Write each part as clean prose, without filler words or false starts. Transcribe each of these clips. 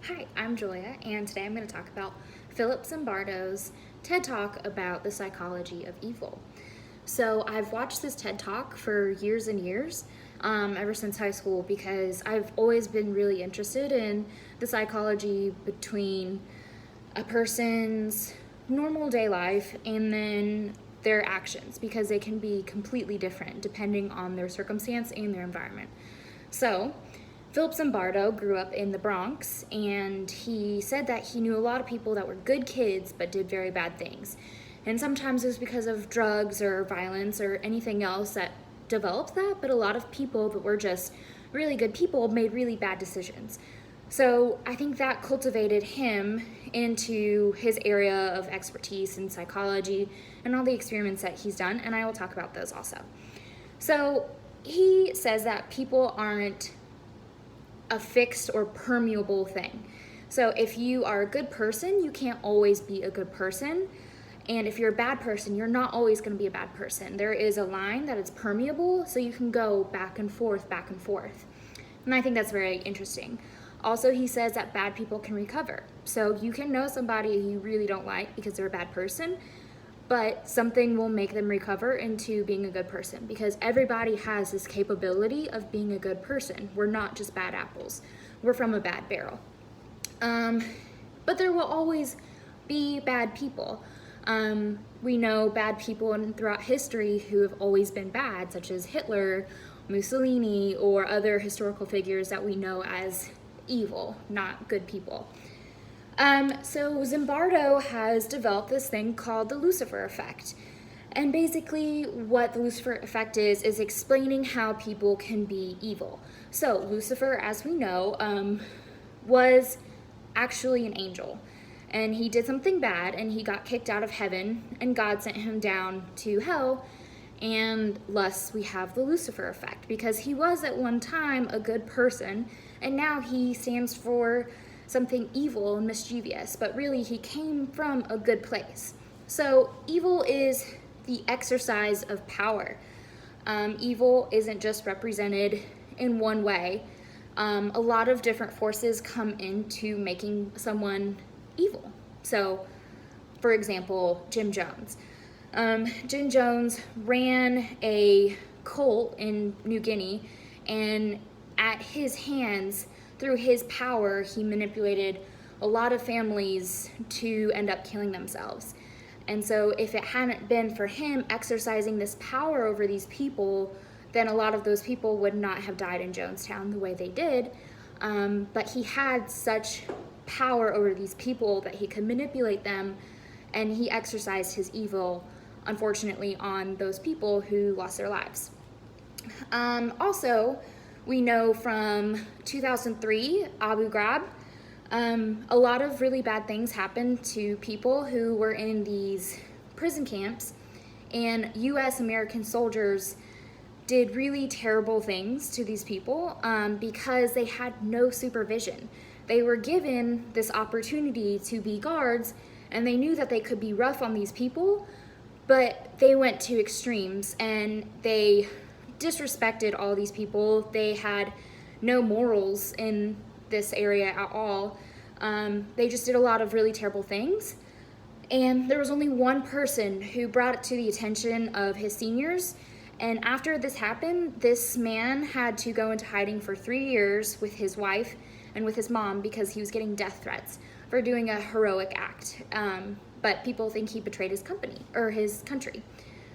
Hi, I'm Julia, and today I'm going to talk about Philip Zimbardo's TED Talk about the psychology of evil. So I've watched this TED Talk for years and years, ever since high school, because I've always been really interested in the psychology between a person's normal day life and then their actions, because they can be completely different depending on their circumstance and their environment. So Philip Zimbardo grew up in the Bronx, and he said that he knew a lot of people that were good kids but did very bad things. And sometimes it was because of drugs or violence or anything else that developed that, but a lot of people that were just really good people made really bad decisions. So I think that cultivated him into his area of expertise in psychology and all the experiments that he's done, and I will talk about those also. So he says that people aren't a fixed or permeable thing. So if you are a good person, you can't always be a good person. And if you're a bad person, you're not always going to be a bad person. There is a line that is permeable, so you can go back and forth, back and forth. And I think that's very interesting. Also, he says that bad people can recover. So you can know somebody you really don't like because they're a bad person, but something will make them recover into being a good person, because everybody has this capability of being a good person. We're not just bad apples. We're from a bad barrel. But there will always be bad people. We know bad people throughout history who have always been bad, such as Hitler, Mussolini, or other historical figures that we know as evil, not good people. So Zimbardo has developed this thing called the Lucifer effect. And basically what the Lucifer effect is explaining how people can be evil. So Lucifer, as we know, was actually an angel. And he did something bad, and he got kicked out of heaven, and God sent him down to hell. And thus we have the Lucifer effect, because he was at one time a good person, and now he stands for something evil and mischievous, but really he came from a good place. So evil is the exercise of power. Evil isn't just represented in one way. A lot of different forces come into making someone evil. So, for example, Jim Jones. Jim Jones ran a cult in New Guinea, and at his hands, through his power, he manipulated a lot of families to end up killing themselves. And so if it hadn't been for him exercising this power over these people, then a lot of those people would not have died in Jonestown the way they did. But he had such power over these people that he could manipulate them, and he exercised his evil, unfortunately, on those people who lost their lives. Also, we know from 2003, Abu Ghraib, a lot of really bad things happened to people who were in these prison camps, and U.S. American soldiers did really terrible things to these people because they had no supervision. They were given this opportunity to be guards, and they knew that they could be rough on these people, but they went to extremes, and they disrespected all these people. They had no morals in this area at all. They just did a lot of really terrible things. And there was only one person who brought it to the attention of his seniors. And after this happened, this man had to go into hiding for 3 years with his wife and with his mom, because he was getting death threats for doing a heroic act. But people think he betrayed his company or his country.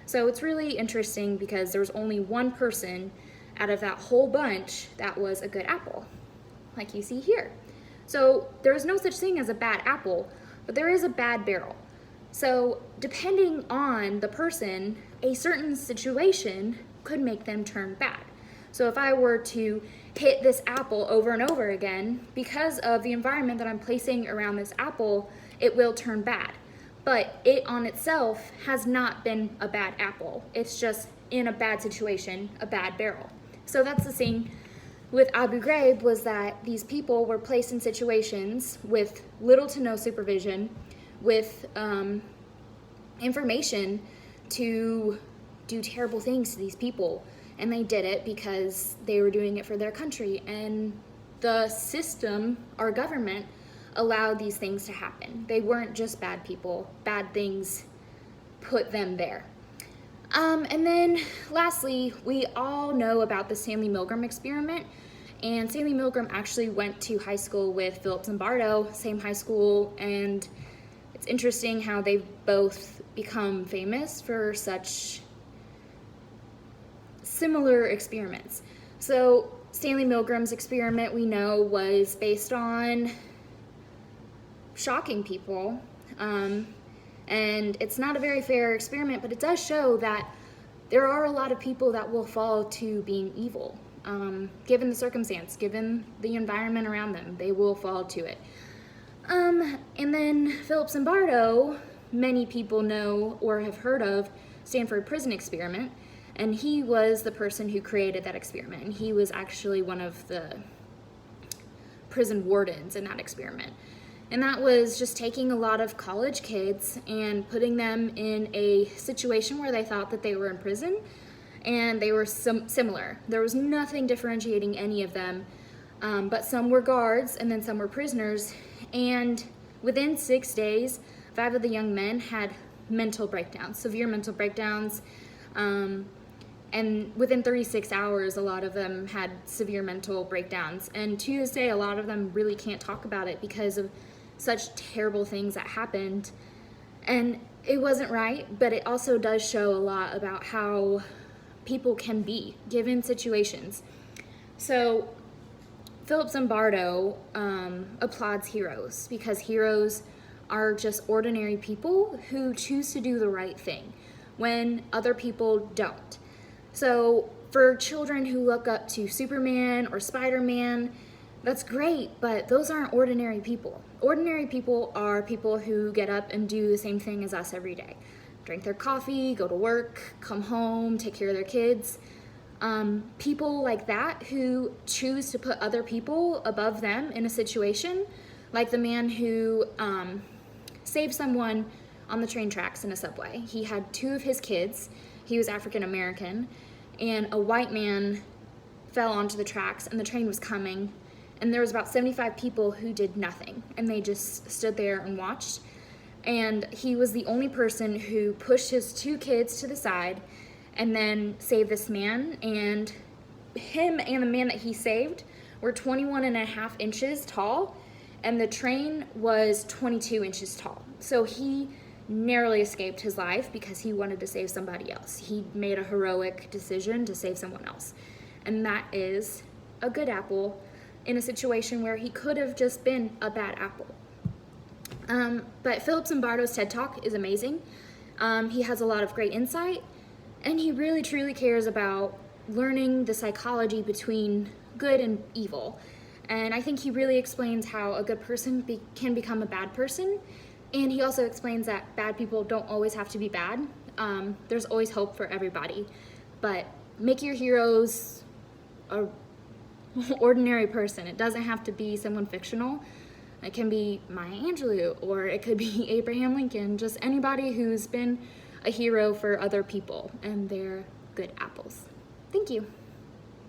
So it's really interesting because there was only one person out of that whole bunch that was a good apple, like you see here. So there is no such thing as a bad apple, but there is a bad barrel. So depending on the person, a certain situation could make them turn bad. So if I were to hit this apple over and over again, because of the environment that I'm placing around this apple, it will turn bad. But it on itself has not been a bad apple. It's just in a bad situation, a bad barrel. So that's the thing with Abu Ghraib, was that these people were placed in situations with little to no supervision, with information to do terrible things to these people. And they did it because they were doing it for their country. And the system, our government, allowed these things to happen. They weren't just bad people. Bad things put them there. And then lastly, we all know about the Stanley Milgram experiment. And Stanley Milgram actually went to high school with Philip Zimbardo, same high school, and it's interesting how they've both become famous for such similar experiments. So Stanley Milgram's experiment, we know, was based on shocking people. And it's not a very fair experiment, but it does show that there are a lot of people that will fall to being evil. Given the circumstance, given the environment around them, they will fall to it. And then Philip Zimbardo, many people know or have heard of Stanford Prison Experiment, and he was the person who created that experiment. And he was actually one of the prison wardens in that experiment. And that was just taking a lot of college kids and putting them in a situation where they thought that they were in prison, and they were similar. There was nothing differentiating any of them, but some were guards and then some were prisoners. And within 6 days, 5 of the young men had mental breakdowns, severe mental breakdowns. And within 36 hours, a lot of them had severe mental breakdowns. And to this day, a lot of them really can't talk about it because of such terrible things that happened. And it wasn't right, but it also does show a lot about how people can be given situations. So Philip Zimbardo applauds heroes, because heroes are just ordinary people who choose to do the right thing when other people don't. So for children who look up to Superman or Spider-Man, that's great, but those aren't ordinary people. Ordinary people are people who get up and do the same thing as us every day. Drink their coffee, go to work, come home, take care of their kids. People like that who choose to put other people above them in a situation, like the man who saved someone on the train tracks in a subway. He had 2 of his kids. He was African American, and a white man fell onto the tracks, and the train was coming, and there was about 75 people who did nothing, and they just stood there and watched. And he was the only person who pushed his 2 kids to the side and then saved this man. And him and the man that he saved were 21.5 inches tall, and the train was 22 inches tall. So he narrowly escaped his life because he wanted to save somebody else. He made a heroic decision to save someone else. And that is a good apple in a situation where he could have just been a bad apple. But Philip Zimbardo's TED Talk is amazing. He has a lot of great insight, and he really truly cares about learning the psychology between good and evil. And I think he really explains how a good person can become a bad person. And he also explains that bad people don't always have to be bad. There's always hope for everybody. But make your heroes a ordinary person. It doesn't have to be someone fictional. It can be Maya Angelou, or it could be Abraham Lincoln, just anybody who's been a hero for other people, and they're good apples. Thank you.